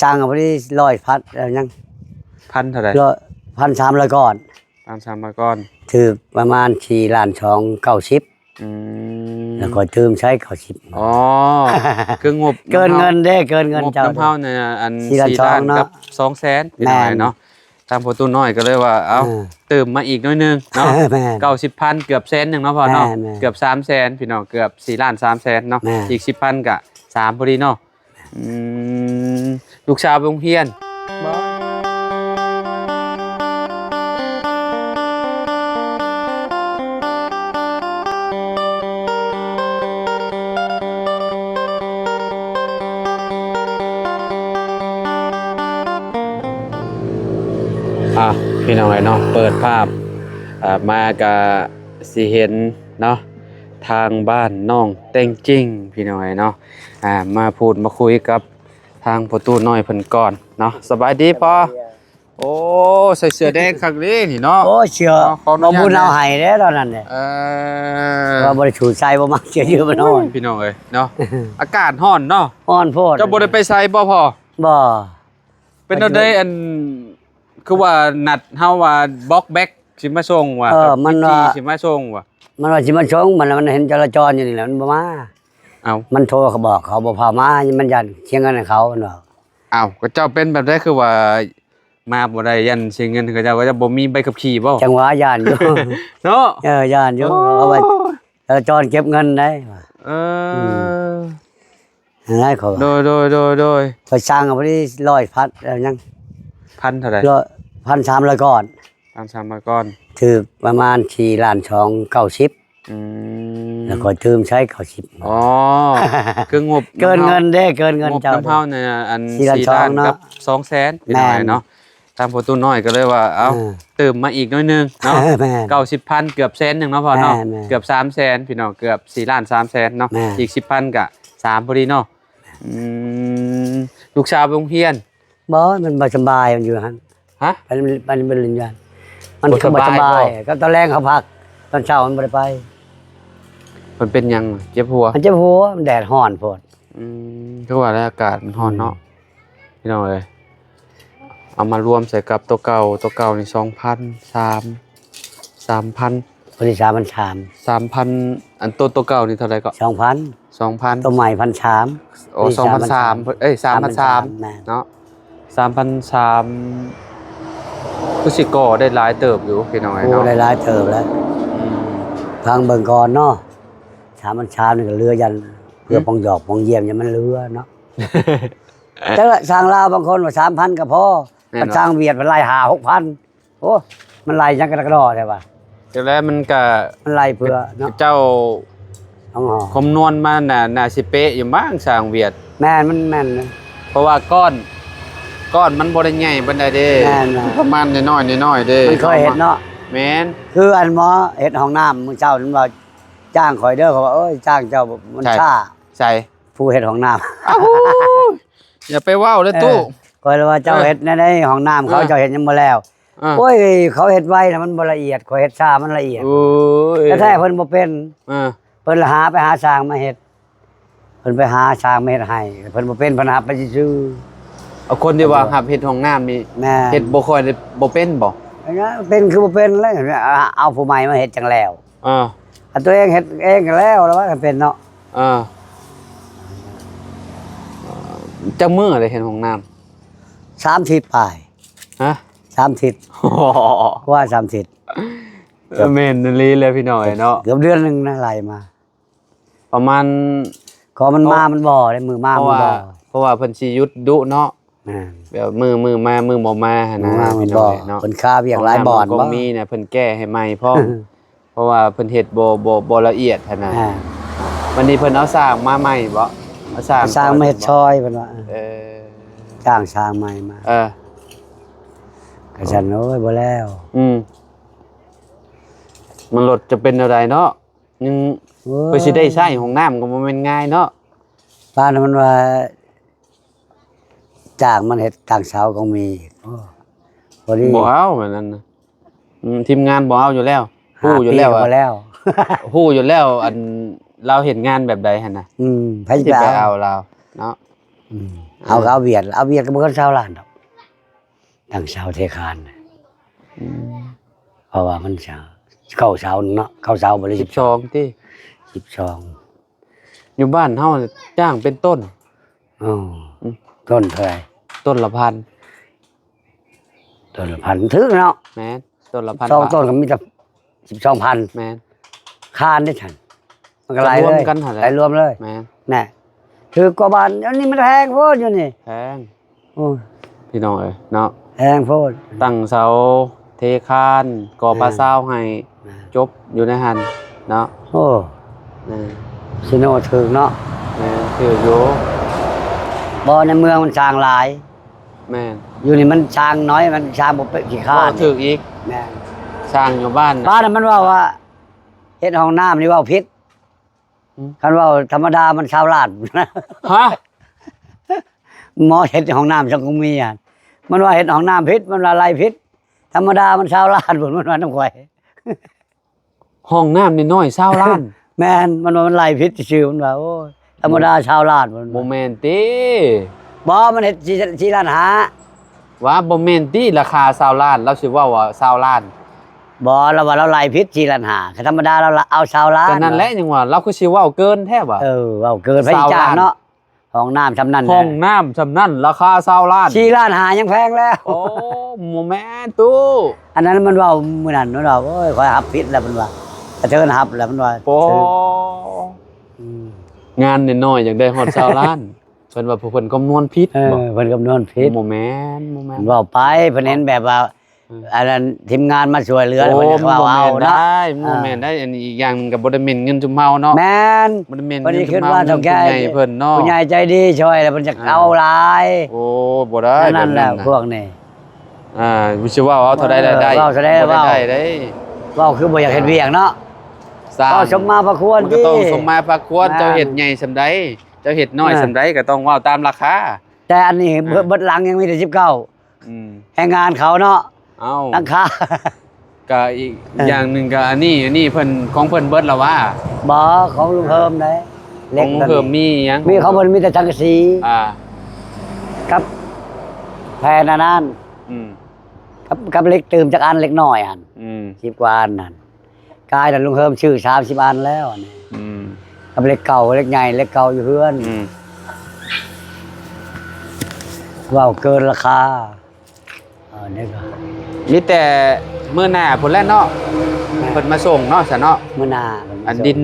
สร้างเอาไป100 พันแล้วยังพันเท่าไหร่1,300ก้อน1,300ก้อนถือประมาณ4,290,000แล้วก็ตืมใช้90อ๋อคืองบเกินเงินเด้เกินเงินเจ้าน้ำเฮาเนี่ยอัน4 ล้านกับ200,000เป็นไงเนาะตามประตูน้อยก็เลยว่าเอาเติมมาอีกน้อยนึงเนาะ90,000เกือบ100,000นึงเนาะพ่อเนาะเกือบ300,000พี่น้องเกือบ4,300,000เนาะอีก10,000ก็3พอดีเนาะลูกสาวไปโรงเรียนพี่น้องเนาะเปิดภาพมากับสิเห็นเนาะทางบ้านน้องเต็งจริงพี่น้องเนาะมาพูดมาคุยกับทางประตูน้อยเพิ่นก่อนเนาะสบายดีพ่อโอ้ใส่เสื้อแดงคักนี้นี่เนาะโอ้เชื่อบ่บุญเอาให้เด้ตอนนั้นเด้ว่าบ่ได้ชูใจบ่มักเชื่ออยู่บ่นอนพี่น้องเนาะอากาศร้อนเนาะร้อนโพดจะบ่ได้ไปไสบ่พ่อบ่เป็นเอาได้อันคือว่านัดเฮาว่าบล็อกแบ็กสิมาส่งว่ามันว่าสิมาส่งว่ามันว่าสิมาส่งมันเห็นจราจรอยู่นี่แหละมันบ่มามันโทรเขาบอกเขาบ่พามามันยันเสียเงินให้เขาเนาะก็เจ้าเป็นแบบได้คือว่ามาบ่ได้ยันเสียเงินเขาเจ้าก็จะบ่มีใบขับขี่บ่จังหวะย่านอยู่เนาะย่านอยู่เอาไปจราจรเก็บเงินได้ได้เขาโดยเขาสร้างเอาไป100 พันแล้วยังพันเท่าไหร่1,300ก้อน1,300ก้อนถือประมาณ4,290,000แล้วก็ตืมใช้90อ๋อคืองบเกินเงินเด้เกินเงินเจ้าน้ำเฮาเนี่ยอัน4,000,000กับ200,000เป็นไงเนาะตามประตูน้อยก็เลยว่าเอาเติมมาอีกน้อยนึงเนาะ90,000เกือบ100,000นึงเนาะพ่อเนาะเกือบ300,000พี่น้องเกือบ4,300,000เนาะอีก10,000ก็3พอดีเนาะลูกสาวไปโรงเรียนบ่มันบ่สบายมันอยู่หั่นมันเป็นเรียนมันก็บ่สบายก็ตอนแรกเขาพักตอนเช้ามันบ่ได้ไปมันเป็นยังเจ็บหัวมันเจ็บหัวมันแดดร้อนโพดคือว่าอากาศมันร้อนเนาะพี่น้องเอามารวมใส่กับตัวเก่านี่3,000พอดี3,000อันตัวเก่านี่เท่าไหร่ก็2,000ตัวใหม่1,300โอ้2,3003,300เนาะ3,300คือสิก่อได้หลายเติบอยู่พี่น้องเนาะได้หลายเติบแล้วทางเบิ่งก่อนเนาะ3,300นี่ก็เรือยันเรือปองหยอกปองเยี่ยมยังมันเรือเนาะแต่ละสร้างลาวบางคนว่า 3,000 ก็พอแต่สร้างเวียดมันไล่6,000โอ้มันไล่จังกระดอใช่ป่ะแต่แล้วมันก็มันไล่เพื่อเนาะเจ้าคำนวณมาน่าสิเป๊ะอยู่บ้างสร้างเวียดแม่นมันแม่นเพราะว่าก้อนมันบ่ได้ใหญ่ปานใดเด้ประมาณน้อยๆเด้มันเคยเห็นเนาะแม่นคืออันหมอเฮ็ดห้องน้ำมื้อเช้านั้นว่าจ้างข่อยเด้อเขาว่าเอ้ยจ้างเจ้ามันช้าใช่ผู้เฮ็ดห้องน้ำอย่าไปว้าวเลยตู้ข่อยว่าเจ้าเฮ็ดในห้องน้ำเขาเจ้าเฮ็ดยังบ่แล้วโอ้ยเขาเฮ็ดไว้น่ะมันบ่ละเอียดข่อยเฮ็ดช้ามันละเอียดแต่แท้เพิ่นบ่เป็นเพิ่นหาไปหาช่างมาเฮ็ดเพิ่นไปหาช่างมาเฮ็ดให้เพิ่นบ่เป็นเพิ่นหาไปซื่อเอาคนที่ว่าหับเฮ็ดห้องน้ำนี่เฮ็ดบ่ค่อยบ่เป็นบ่เป็นคือบ่เป็นแล้วเอาผู้ใหม่มาเฮ็ดจังแล้วตัวเองเฮ็ดเองแล้วว่าเป็นเนาะจังมื้อได้เฮ็ดห้องน้ำ3 ทิศไปฮะ3 ทิศว่า3 ทิศแม่นลีเลยพี่น้อยเนาะเกือบเดือนนึงนะไหลมาประมาณก็มันบ่ได้มือมามันบ่เพราะว่าเพิ่นสิหยุดดุเนาะแบบมือมามือบ่มาหั่นนะพี่น้อยเนาะเพิ่นค่าเวียกหลายบ่อนบ่มีเนี่ยเพิ่นแก้ให้ใหม่พร้อมเพราะว่าเพิ่นเฮ็ดบ่ละเอียดหั่นน่ะวันนี้เพิ่นเอาสร้างมาใหม่บ่เอาสร้างมาเฮ็ดซอยเพิ่นว่าจ้างสร้างใหม่มาก็ฉันโอ้ยบ่แล้วมันรถจะเป็นอะไรเนาะยังเพื่อสิได้ใช้ห้องน้ำก็บ่แม่นง่ายเนาะบ้านมันว่าจ้างมันเฮ็ดต่างเสาก็มีพอดีบ่เอาแบบนั้นทีมงานบ่เอาอยู่แล้วฮู้อยู่แล้วฮู้อยู่แล้วอันเราเห็นงานแบบใดหั่นน่ะไผสิไปเอาเราเนาะ เอาก็เอาเวียดก็บ่เกิน20ล้านดอกตั้งเสาเทคานน่ะเพราะว่ามันเข้าเสาเนาะเข้าเสาบ่ได้ 12ติ 12 อยู่บ้านเฮาจ้างเป็นต้น อ๋อต้นเท่าไหร่ ต้นละพัน ต้นละพันถึงเนาะ แม่นต้นละพัน สอง บาท ต้นก็มีแต่12,000 แม่น คานได้ฉันมันก็หลาย รว เล ม ย กันหั่นแหละ หลายรวมเลย แม่น น่ะคือกว่าบาทอันนี้มันแพงโพดอยู่นี่ แพง โอ้ย พี่น้องเอ้ยเนาะ แพงโพด ตั้งเสาเทคานก่อปลาซาวให้จบอยู่ในหันเนาะ โอ้ นะ สิโนถึงเนาะ แม่นคืออยู่ บ่ในเมืองมันช้างหลาย แม่น อยู่นี่มันช้างน้อยมันช้างบ่เป็นขี้ ก็ ข้าน ถึกอีก แม่น สร้างอยู่บ้าน บ้านนั้นมันว่าเฮ็ดห้องน้ำนี่เว้าผิด อืม คันเว้าธรรมดามันชาวลาด ฮะ หมอเฮ็ดห้องน้ำสังคมมีอ่ะมันว่าเฮ็ดห้องน้ำผิดมันว่าไรผิดธรรมดามันชาวลาดพุ่นมันว่าน้ำข่อย ห้องน้ำน้อยๆ20ล้าน แม่นมันว่ามันไรผิดชื่อมันว่าโอ้ยธรรมดาชาวลาดพุ่น บ่แม่นติ บ่มันเฮ็ดสิล้านหา ว่าบ่แม่นติราคา20ล้านเราสิว่า20ล้าน บ่เราว่าเราไรผิด4ล้านหาธรรมดาเราเอาชาวลาด ก็นั่นแหละจังว่าเราคือสิเว้าเกินแท้บ่ เว้าเกินไป ชาว จ้าง ลาด เนาะห้องน้ำชำนั่น ห้องน้ำซำนั้นราคา20ล้าน 4ล้านหายังแพงแล้ว โอ้บ่แม่นตู้ อันนั้นมันเว้ามื้อนั้นมันว่าโอ้ยขอยหับผิดแล้วมันว่ากระเทินหับแล้วมันว่า โอ้ อืม งานน้อยๆอยากได้ฮอด20ล้านเพิ่นว่าผู้เพิ่นคำนวณผิด เออ บ่ เพิ่นคำนวณผิด บ่แม่นบ่แม่น เว้าไปเพิ่นเห็นแบบว่าอันนั้นทีมงานมาช่วยเหลือ โอ้ เพิ่นก็ว่าเอา บ่แม่น เนาะ ได้บ่แม่นได้อันนี้อีกอย่างหนึ่งก็บ่ได้แม่นเงินจุมเฮาเนาะ แม่น บ่ได้แม่น วัน เงิ นี้ นจุ คิด มเฮา ว่า เงิ เท่าน แก่ ผู้ใหญ่เพิ่นเนาะ ผู้ใหญ่ใจดีช่วยแล้วเพิ่นจะเอาหลาย โอ้บ่ได้ นั่นแหละ บบ พวกนี้ วิสิว่าเอาเท่าใดได้ เว้าเท่าใดได้ บ่ เว้า ได้ได้ เว้าคือบ่อยากเฮ็ดเวียกเนาะ สร้าง ก็สมมาพระควร มันก็ ที่ ต้องสมมาพระควร แม่น เจ้าเฮ็ดใหญ่ซำใดเจ้าเฮ็ดน้อย แม่น ซำใดก็ต้องเว้าตามราคา แต่อันนี้เบิดหลังยังมีแต่19 อืม แรงงานเขาเนาะ เอ้า หลังคา ก็อีกอย่างหนึงก็อันนี้เพิ่นของเพิ่นเบิดแล้วว่า บ่ของลุงเพิ่มได้ ของเพิ่มมีหยัง มีเขาเพิ่นมีแต่สังกะสี อ่า กับแผ่นอันนั้น อืม กับเล็กตื่มจากอันเล็กน้อยอัน อืม 10กว่าอันนั่นกายแต่ลุงเพิ่มชื่อ30อันแล้วอันนี้ อืม กับเล็กเก่าเล็กใหญ่เล็กเก่าอยู่เพื่อน อืม ว้าวเกินราคานี่ก็ มีแต่มื้อหน้าพุ่นแหละเนาะเพิ่นมาส่งเนาะซะเนาะ มื้อหน้า อันดิน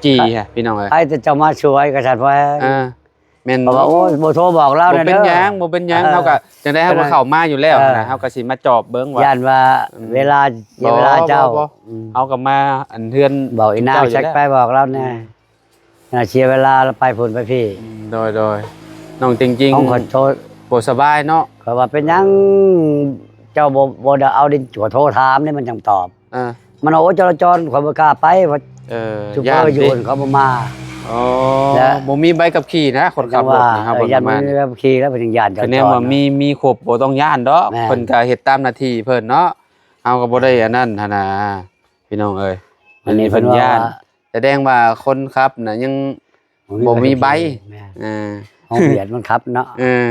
จีฮะพี่น้องเอ้ย ใครจะเจ้ามาช่วยกษัตริย์แพง แม่น เพราะว่าโอ้ยบ่โทรบอกเรา บ่ เด้อ เป็นหยังบ่เป็นหยังเฮาก็จังได๋เฮาก็เข้ามาอยู่แล้วนะเฮาก็สิมาจอบเบิ่งว่า ย่านว่าเวลาเสียเวลาเจ้า บ่เฮาก็มาอันเทือน บอกอีนางเช็คไปบอกเราแน่น่าเสียเวลาเราไปพุ่นไปพี่ โดยน้องจริง ต้องขอโทษ ๆบ่สบายเนาะ ก็ว่าเป็นหยังเจ้าบ่ได้เอาดินจั่วโทรถามนี่มันจังตอบ อ่า มันโอ้จราจรข่อยบ่กล้าไปเพราะ ซุปเปอร์อยู่เขาบ่มา อ๋อ และ บ่มีใบขับขี่นะคนขับรถนี่ครับ ยัน มา มันมีขี่แล้วเป็นญาติ คะแนนว่ามีครบบ่ต้องย่านดอก แม่น เพิ่นก็เฮ็ดตามหน้าที่เพิ่นเนาะเฮาก็บ่ได้อันนั้นหั่นน่ะพี่น้องเอ้ยอันนี้เพิ่นย่านแสดงว่าคนขับน่ะยังบ่มีใบ เออ ห้องเบียดมันครับเนาะ เออ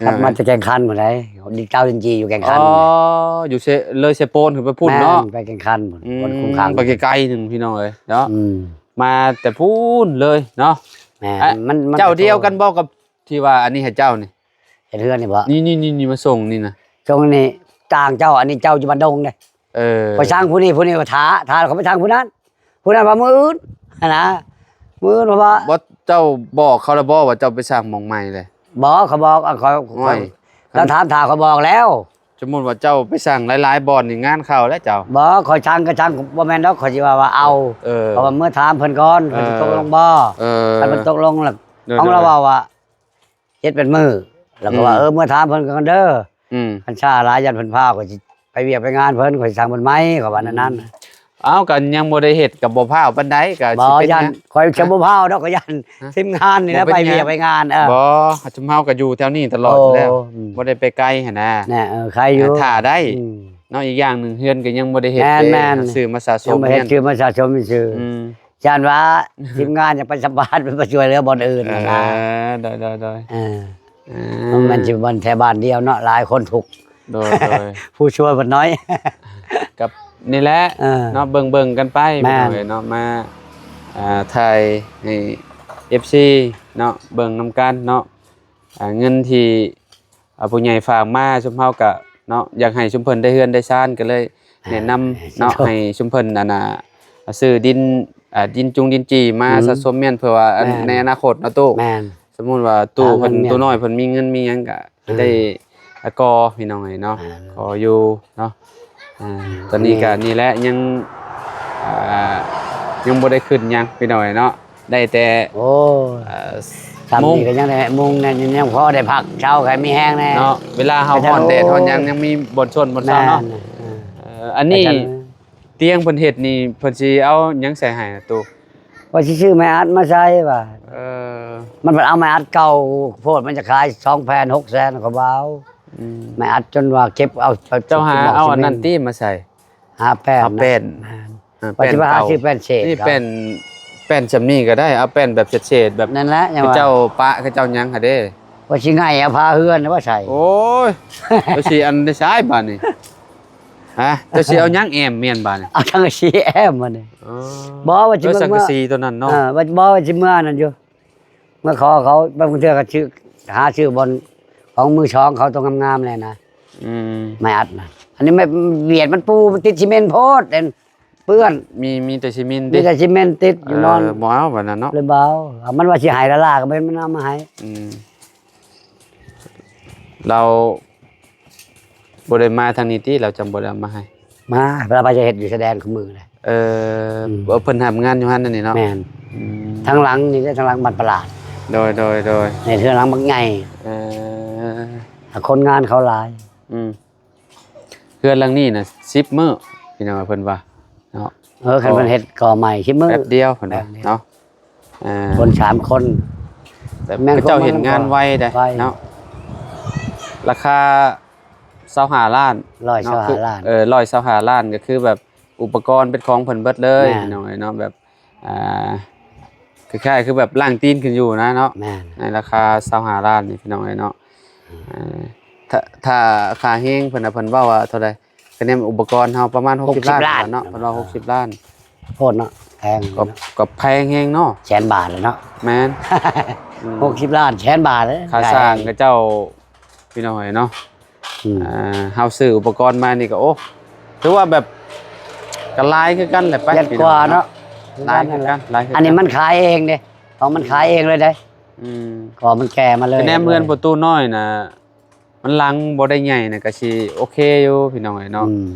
ครับมันจะแข่งขันหมดเลยดิเก้าดินจีอยู่แข่งขัน อ๋ออยู่เลยเซโปนขึ้นไปพุ่นเนาะ แม่ไปแข่งขันหมด อืม คนคุ้มขัง ไปไกลๆหนึงพี่น้องเอ้ยเนาะ อืม มาแต่พูนเลยเนาะ แม่ อ่ะ มัน เจ้าเดียวกันบ่กับที่ว่าอันนี้ให้เจ้านี่ เห็นเพื่อนนี่บ่ นี่มาส่งนี่นะ ช่วงนี้จ้างเจ้าอันนี้เจ้าอยู่บ้านดงเด้ เออ ไปช่างผู้นี้ก็ท้าเขาไปช่างผู้นั้นว่ามื้ออื่นนะมื้ออื่นเพราะว่า บ่เจ้าบอกเขาแล้วบ่ว่าเจ้าไปสร้างหม่องใหม่เลย บอกเขาบอกเขา โอ้ย แล้วถามถ่าเขาบอกแล้ว สมมุติว่าเจ้าไปสร้างหลายๆบ่อนนี่งานเข้าแล้วเจ้า บอกขอช่างก็ช่างบ่แม่นดอกขอสิว่าเอา เออ เพราะว่าเมื่อถามเพิ่นก่อนเพิ่นสิตกลงบ่ เออ ถ้าเพิ่นตกลงแล้ว เดี๋ยว ของเราว่าเฮ็ดเป็นมือแล้วก็ว่าเมื่อถามเพิ่นก่อนเด้อ อืม คันชาหลายยันเพิ่นพาก็สิไปเวียกไปงานเพิ่นก็สิสั่งเพิ่นไหมก็ว่านั้น เอ้ากันยังบ่ได้เฮ็ดกับบ่พร้าวปานใดก็ บ่ สิเป็น ยัน หยัง คอยจะบ่พาดอกก็ยัน ฮะ ทีมงานนี่แหล้ว บ่ ไป เป็นหยัง เวียกไปงานบ่ชุมเฮาก็อยู่แถวนี้ตลอดอยู่แล้วบ่ได้ไปไกลหั่นน่ะ แน่ใครอยู่ ถ้าได้ อืม เนาะอีกอย่างหนึงเฮือนก็ยังบ่ได้เฮ็ด แม่น ซื้อมาสะส ยัง ม บ่เฮ็ เฮี ด ยน ชื่อมาชาชมชื่อ อืม จานว่าทีมงานอยากไปสัมภาษณ์ไปช่วยเหลือบ่อนอื่นนะ โดย มันสิบ่อนแถวบ้านเดียวเนาะหลายคนถูกข์ โดย ผู้ช่วยเพิ่นน้อย กับนี่แหละ เนาะเบิ่งกันไป แม่น เนาะมาถ่ายให้ FC เนาะเบิ่งนำกันเนาะเงินที่ผู้ใหญ่ฝากมาชุมเฮาก็เนาะอยากให้ชุมเพิ่นได้เฮือนได้ซ่านก็เลยแนะนำเนาะให้ชุมเพิ่นซื้อดินดินจีมาสะสมเมียนเพื่อว่าในอนาคตเนาะตู้ แม่น สมมุติว่าตู้เพิ่น เมียน ตู้น้อยเพิ่นมีเงินมีหยังก็ได้กอพี่น้องเนาะขออยู่เนาะตอนนี้ก็นี่แหละยังบ่ได้ขึ้นหยังพี่น้องเนาะได้แต่ โอ้ทำนี่ก็ยังได้มุงนั่นยังพอได้พักเช้าใครมีแห้งแน่ เนาะเวลาเฮาฮ้อนแดดฮ้อนหยังมีบ่อนชนบ่อนเช้าเนาะอันนี้เตียงเพิ่นเฮ็ดนี่เพิ่นสิเอาหยังใส่ให้ตู้ ว่าสิซื้อไม้อัดมาใช้ว่า อ มันเป็นเอาไม้อัดเก่าโพดมันจะขาย2แผ่น6แสนก็เบาไม้อัดจนว่าเก็บเอาไป เจ้าหาเอาอันนั้นติมาใส่ หาแผ่น เอาแป้น ว่าสิมาหาซื้อแผ่นเศษ นี่แป้นจำนี่ก็ได้เอาแป้นแบบเฉดๆแบบ นั่นแหละยัง คือ ว่า เจ้าปะคือเจ้าหยังหะเด้ ว่าสิง่ายเอาพาเฮือนว่าใส่ โอ้ย เจ้าสิอันได้ใช้บาดนี่ฮะเจ้าสิเอาหยังแอมเมียนบาดนี่ เอาทั้งสีแอมมานี่ อ๋อ บ่ว่าสิ เจ้าสัง เมื่ กะ อ สีตัวนั้นเนาะ ว่าบ่ว่าสิเมื่อนั่นอยู่เมื่อขอเขาบางเทื่อก็ชื่อหาชื่อบนของมือช้องเขาตรงงามๆเลยนะ อืม ไม่อัดนะอันนี้ไม่เบียดมันปูมันติดซีเมนต์โพดเด่นเปื้อน มีแต่ซีเมนต์ มีแต่ซีเมนต์ติดอยู่นอน บ่เอาบัดนั้นเนาะ เลยเบาเอามันว่าสิหายละลาก็เป็นมันเอามาให้ อืมเราบ่ได้มาทางนี้ติเราจำบ่ได้เอามาให้ มาเวลาไปจะเห็ดอยู่แสดงของมือเลย เพิ่นทำงานอยู่หั่นนั่นนี่เนาะ แม่น อืม ทางหลังนี่ก็ทางหลังบัดประหลาด โดย ในเทือหลังบักใหญ่ เออ คนงานเขาหลาย เพื่อนหลังนี้น่ะ10มื้อพี่น้องเพิ่นว่าเนาะ คันมันเห็ดก่อใหม่ชิมือ แป๊บเดียวเพิ่นว่า แป๊บเดียว เนาะ คน3 คน แบบ แม่น เจ้าเห็นงานไวได้ ไว เนาะราคา25ล้าน ร้อย เนาะ ชาว คือ ล้าน 125ล้านก็คือแบบอุปกรณ์เป็นของเพิ่นเบิดเลย แม่น พี่น้องเนาะแบบคล้ายๆคือแบบล่างตีนขึ้นอยู่นะเนาะ แม่น ในราคา25ล้านนี่พี่น้องเนาะถ้าค่าเฮงเพิ่นน่ะเพิ่นเว้าว่าเท่าใดคะแนนอุปกรณ์เฮาประมาณ60ล้านเนาะเพิ่นว่า60ล้าน โคตรเนาะแพง ก็แพงแฮงเนาะ แสนบาทเลยเนาะ แม่น 60 ล้านแสนบาทเลย ค่าสร้างกับเจ้าพี่น้อยเนาะ อืม เฮาซื้ออุปกรณ์มานี่ก็โอ้ถือว่าแบบก็หลายคือกันแหละไป เจ็ดกว่าเนาะ หลายคือกันหลายคือกั อันนี้มันขายเองเด้ของมันขายเองเลยเด้ อืม ก่อมันแก่มาเลย แต่แนมเมือนประตูน้อยน่ะมันหลังบ่ได้ใหญ่น่ะก็สิโอเคอยู่พี่น้อยเนาะ อืม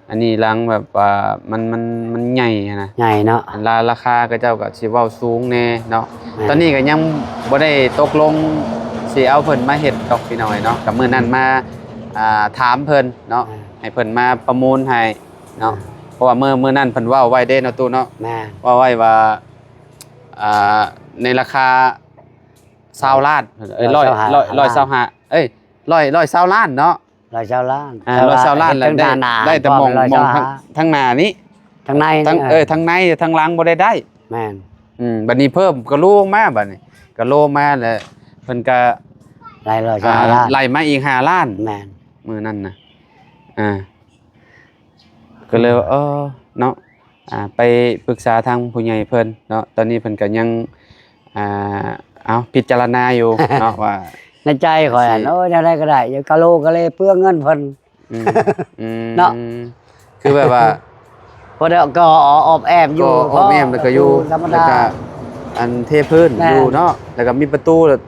อันนี้หลังแบบว่ามันใหญ่นะ ใหญ่เนาะ อันราคาก็เจ้าก็สิเว้าสูงแน่เนาะ แม่ ตอนนี้ก็ยังบ่ได้ตกลงสิเอาเพิ่นมาเฮ็ดดอกพี่น้อยเนาะกับมื้อนั้นมาถามเพิ่นเนาะให้เพิ่นมาประมูลให้เนาะเพราะว่ามื้อนั้นเพิ่นเว้าไว้เด้เนาะตู้เนาะ แม่ ว่าไว้ว่าในราคา20ล้าน125เอ้ย120ล้านเนาะ 120 ล้าน 120ล้านแล้วได้แต่มองทั้งหน้านี้ ทางใน ทั้งทั้งในทั้งหลังบ่ได้ แม่น บัดนี้เพิ่มก็โลมาบัดนี้ก็โลมาแล้วเพิ่นก็ 120 ล้าน ไล่มาอีก5ล้าน แม่น มื้อนั้นน่ะก็เลยว่าเนาะไปปรึกษาทางผู้ใหญ่เพิ่นเนาะตอนนี้เพิ่นก็ยังเอาพิจารณาอยู่ เนาะว่า ในใจข่อยโอ้ยได้ก็ได้อย่ากะโลกะเลยเปลืองเงินเพิ่น เนาะ คือแบบว่า พอได้ก็ออบแอบอยู่ ก็ออมแอมแล้วก็อยู่ ธรรม แล้ว ดา ก็อันเทพื้น แม่ อยู่เนาะแล้วก็มีประตูแล้ว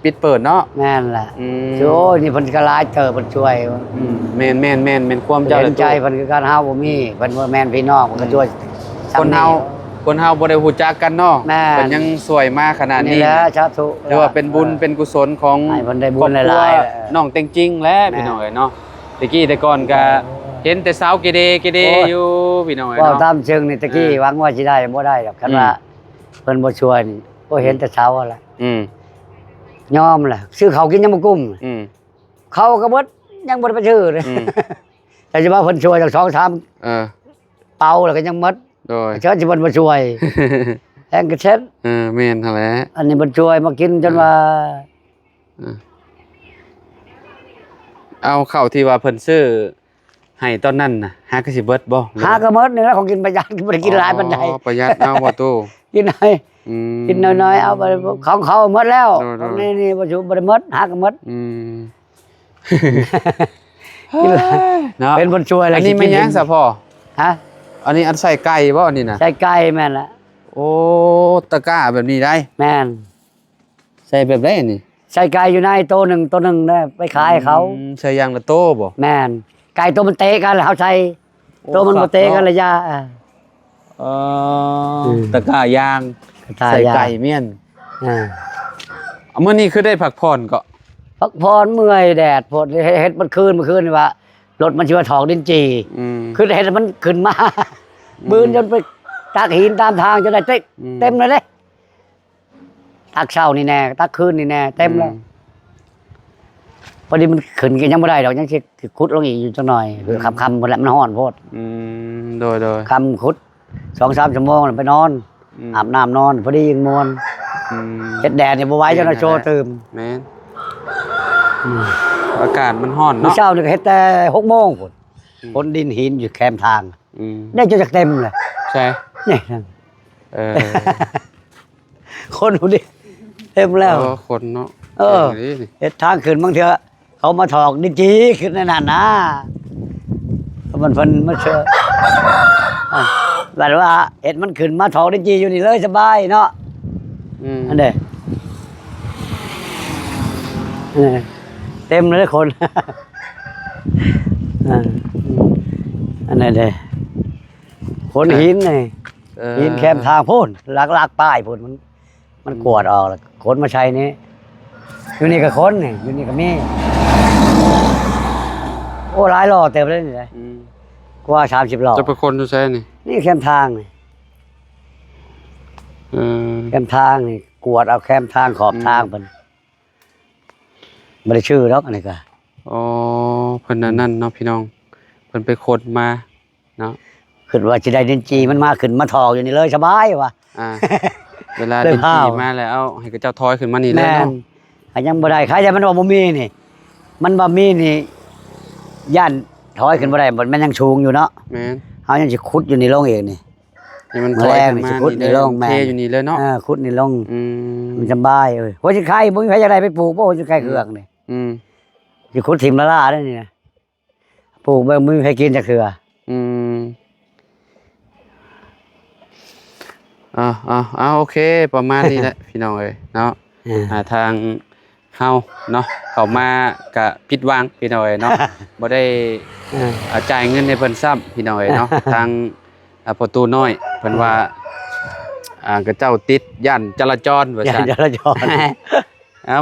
ปิดเปิดเนาะ แม่นล่ะ อืม โอ้ยนี่เพิ่นก็หลายเติบเพิ่นช่วย แม่นความเจ้า เห็นใจเพิ่นคือการเฮาบ่มีเพิ่นว่าแม่นพี่น้องเพิ่นก็ช่วย คนเฮาบ่ได้ฮู้จักกันเนาะ แม่ เพิ่นยังสวยมาขนาด นี่ นี้ แหละสาธุ เรียกว่าเป็นบุญเป็นกุศลของ ให้เพิ่นได้บุญ ครอบครัว หลายๆ น้องเต็งจริงและ แม่ พี่น้องเอ้ยเนาะตะกี้แต่ก่อนก็เห็นแต่สาวเกเร โอ้ย อยู่พี่น้องเอ้ย เว้า เนาะ ตามเชิงนี่ตะกี้หวังว่าสิได้บ่ได้ดอกคันว่าเพิ่นบ่ช่วยนี่บ่เห็นแต่เช้าแหละ อืม ยอมแหละซื้อข้าวกินยังบ่กุ้ม อืม เขาก็บ่ยังบ่ได้ไปซื้อเลย อืม แต่จะว่าเพิ่นช่วยจัก2-3 เออ เป่าแล้วก็ยังหมด โดย เชิญสิเพิ่นมาช่วย แองก็เช็ด แม่นหั่นแหละ อันนี้มันช่วยมากินจนว่า เอาข้าวที่ว่าเพิ่นซื้อให้ตอนนั้นน่ะหากสิเบิดบ่ หากระมดนี่แหละของกินประหยัดบ่ได้กินหลายปานใด ประหยัดเอาบ่ตู้ กินน้อย กินน้อยๆเอาไปของเขาหมดแล้ว โดยๆ นี่บ่ชูบ่ได้หมดหากระมด กินหลาย เนาะ เป็นคนช่วยแล้ว อันนี้ไม่ยังซะพ่อ ฮะ อันนี้อันใส่ไก่บ่อันนี้น่ะ ใส่ไก่แม่นละ โอ้ตะกร้าแบบนี้ได้ แม่น ใส่แบบได้นี่ ใส่ไก่อยู่ในโตหนึ่งนะไปขายให้เขา ใส่ยางละโตบ่ แม่นไก่ตัวมันเตะกันแล้วเขาใส่ โอ้ ตัวมัน ครั บ่ บ เตะกันระยะ ม ตะกร้ายาง ตาย ใส่ ยา ไก่เมี่ยน อ่า เอามื้อนี้คือได้พักผ่อนก็ พักผ่อนเมื่อยแดดพดเฮ็ดมันคืนนี่ว่ารถมันสิว่าถอกดินจี คือเห็นมันขึ้นมา บืนจนไปตักหินตามทางจนได้เต็มเลยตักเช้านี่แน่ตักคืนนี่แน่เต็มแล้วพอดีมันขึ้นกันยังไม่ได้ดอกยังสิขุดลงอีกอยู่จังหน่อยคือคำหมดแล้วมันห้อนโพด โดย คำขุด2-3 ชั่วโมงไปนอนอาบน้ำนอนพอดียิงมวนเฮ็ดแดดเนี่ยบ่ไหวจนโชว์ตื่ม แม่นอากาศมันร้อน เมื่อ เนาะ เช้านี่ก็เฮ็ดแต่6 โมงพุ่นฝนดินหินอยู่แคมทางได้จนจะเต็มเลย ใช่ นี่ คนดูดิเต็มแล้ว คนเนาะ เออ เฮ็ดทางขึ้นบางเทื่อเขามาถอกดินจีขึ้นนั่นน่ะนะเพราะมันเพิ่นมาเชื่อแบบว่าเฮ็ดมันขึ้นมาถอกดินจีอยู่นี่เลยสบายเนาะอันเด้เต็มเลยคนอันนั้นเด้คนหินนี่หินแคมทางพ่นลากป้ายพ่นมันกวดออกแล้วคนมาใช้นี่อยู่นี่ก็คนนี่อยู่นี่ก็มีโอ้หลายล้อเต็มเลยนี่เลยกว่า30 ล้อ จะเป็นคนอยู่ใช่นี่ นี่แคมทางนี่แคมทางนี่กวดเอาแคมทางขอบทางเพิ่นบ่ได้ชื่อดอกอันนี้ก็ อ๋อเพิ่นนั่นเนาะพี่น้องเพิ่นไปคนมาเนาะ คิดว่าสิได้ดินจีมันมาขึ้นมาถอกอยู่นี่เลยสบายว่ะ เวลา เลย ดิน พา จี ว มาแล้วให้กับเจ้าทอยขึ้นมานี่เลย แม่น เนาะ ก็ยังบ่ได้ใครจะมันว่าบ่มีนี่ มันบ่มีนี่ย่านถอยขึ้นบ่ได้มันยังสูงอยู่เนาะ แม่น เฮายังสิขุดอยู่นี่ลงเองนี่ ให้มันถอยขึ้นมา แรงนี่สิขุด นี่ ใน เลย ร่องแม่น เทอยู่นี่เลยเนาะ ขุดนี่ลง อืม มันสบายเอ้ยหัวสิไข่บ่มีใครจะได้ไปปลูกบ่หัวสิไข่เครื่องนี่ อืม สิขุดถิ่มละลาได้นี่นะปลูกบ่มีใครกินจักเทื่อ อืมโอเค ประมาณนี้แหละ พี่น้องเอ้ยเนาะทางเฮาเนาะเข้ามากะผิดหวังพี่น้องเอ้ยเนาะ บ่ได้จ่ายเงินให้เพิ่นซ้ำพี่น้องเอ้ยเนาะ ทางประตูน้อยเพิ่นว่ากระเจ้าติดย่านจราจรว่า อย่า ซั่น จะละจอน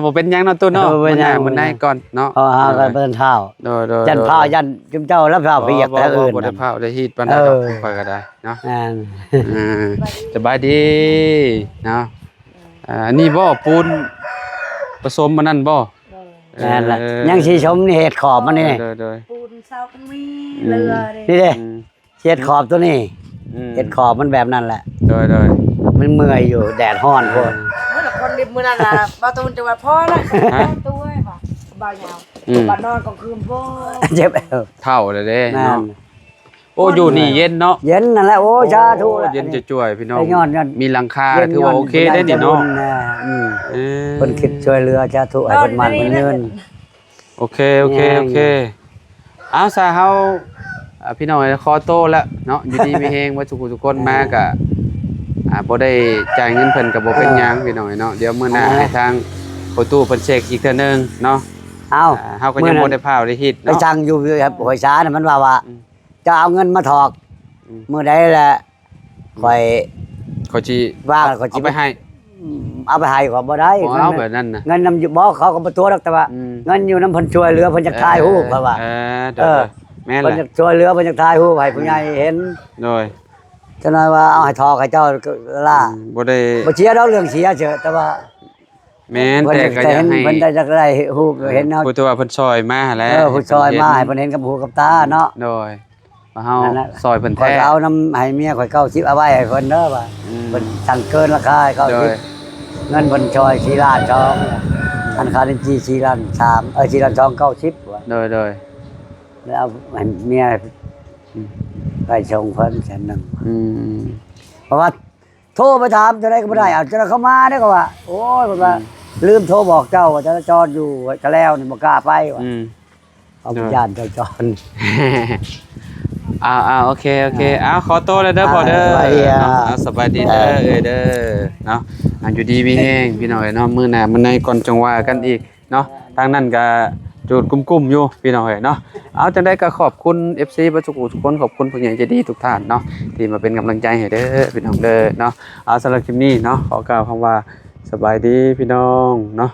บ่เป็นหยังเนาะตู้เนาะ บ่เป็นหยัง มันได้ก่อนเนาะ เอาหากันเปิ้นเท้า โดยๆ ยันพายันจุมเจ้าแล้วพาเปียกแต่อื่น บ่ได้ นั่น พาได้ฮีดปานใดดอกค่อยก็ได้เนาะ อ่า สบายดีเนาะนี่บ่ปูนผสมมันนั่นบ่ นั่นแหละยังสิชมนี่เห็ดขอบมันนี่ โดย ปูนเสาก็มีเรือเลย นี่เด้ ๆ เห็ดขอบตัวนี้เห็ดขอบมันแบบนั้นแหละ โดย มันเมื่อยอยู่แดดร้อนโพด เมื่อคนริมมือนั่นล่ะบาตูนจะว่าพ่อละตัวบ่บ่าวยาวบ่านอนกลางคืนพ่อ เจ็บเอว เท่าเลยเด้ นั่ เนาะ น โอ้อยู่นี่เย็นเนาะ เย็นนั่นแหละโอ้ชาทุ เย็นจะจ่วยพี่น้อง ไอ้ยอด มีหลังคาถือว่าโอเคได้นี่เนาะ เพิ่นคิดช่วยเหลือชาทุให้เพิ่นมันเพิ่นยืน โอเคเอาซะเฮาพี่น้องขอโตแล้วเนาะอยู่ดีมีเฮงว่าทุกคนมาก็บ่ได้จ่ายเงินเพิ่นก็บ่เป็นหยังพี่น้องเนาะเดี๋ยวมื้อหน้าให้ทางประตูเพิ่นเช็คอีกเทื่อนึงเนาะ เอ้า เฮาก็ยังบ่ได้พาได้ฮิต ไป เนาะ สั่งอยู่ครับหอยช้าน่ะมันว่าจะเอาเงินมาถอกมื้อใดแหละข่อย เขาสิ ว่าแล้วเขาสิ เอาไปให้ เอาไปให้ก็บ่ได้ บ่เอาแบบนั้นน่ะ เงินนำอยู่บ่เขาก็บ่ตัวดอกแต่ว่าเงินอยู่นำเพิ่นช่วยเหลือเพิ่นจะถ่ายรูปเพราะว่า เดี๋ยวแม่น เพิ่น แห จะ ละ ช่วยเหลือเพิ่นจะถ่ายรูปให้ผู้ใหญ่เห็น โดย จังได๋ว่าเอาให้ถอกให้เจ้าล่า บ่ได้ บ่เชียร์ดอกเรื่องเสียเฉอะแต่ว่า แม่น เพิ่น แต่ จะ ก็อยาก เห็น ให้ เพิ่นได้จะได้รูปเห็นเฮา ผู้ที่ว่าเพิ่นซอยมาแหล้ว ผู้ช่วยมาให้เพิ่นเห็นกับหูกับตาเนาะ โดย ว่าเฮา นั่นแหละ ซอยเพิ่น ข่อย แท้ ก็เอาน้ำให้เมียข่อย90เอาไว้ให้เพิ่นเด้อว่า อืม เพิ่นสั่งเกินราคาให้ โดย 90เงินเพิ่นชอย4ล้าน2อันค่าลินจี4ล้าน34ล้าน2 90ว่า โดย แล้วเอาให้เมียไปส่งเพิ่นแสนหนึง อืม เพราะว่าโทรไปถามจะได้ก็บ่ได้เอาจะได้เข้ามาได้ก็ว่า โอ้ยเพิ่นว่าลืมโทรบอกเจ้าว่าจราจรอยู่กะแล้วนี่บ่กล้าไปว่า อืม เอาไปย่านจราจร โอเคขอโตวเลยเด้อพ่อเด้อ สบายดีอ่ะ สบายดีเด้อเด้อเนาะอยู่ดีมีแห้งพี่น้องเอ้ยเนาะมื้อหน้ามื้อในก่อนจังว่ากันอีกเนาะทางนั้นก็จูดกุ้มๆอยู่พี่น้องเอ้ยเนาะเอาจังได๋ก็ขอบคุณ FC บ่ทุกทุกคนขอบคุณผู้ใหญ่ใจดีทุกท่านเนาะที่มาเป็นกำลังใจให้เด้อพี่น้องเด้อเนาะเอาสำหรับคลิปนี้เนาะขอกล่าวคำว่าสบายดีพี่น้องเนาะ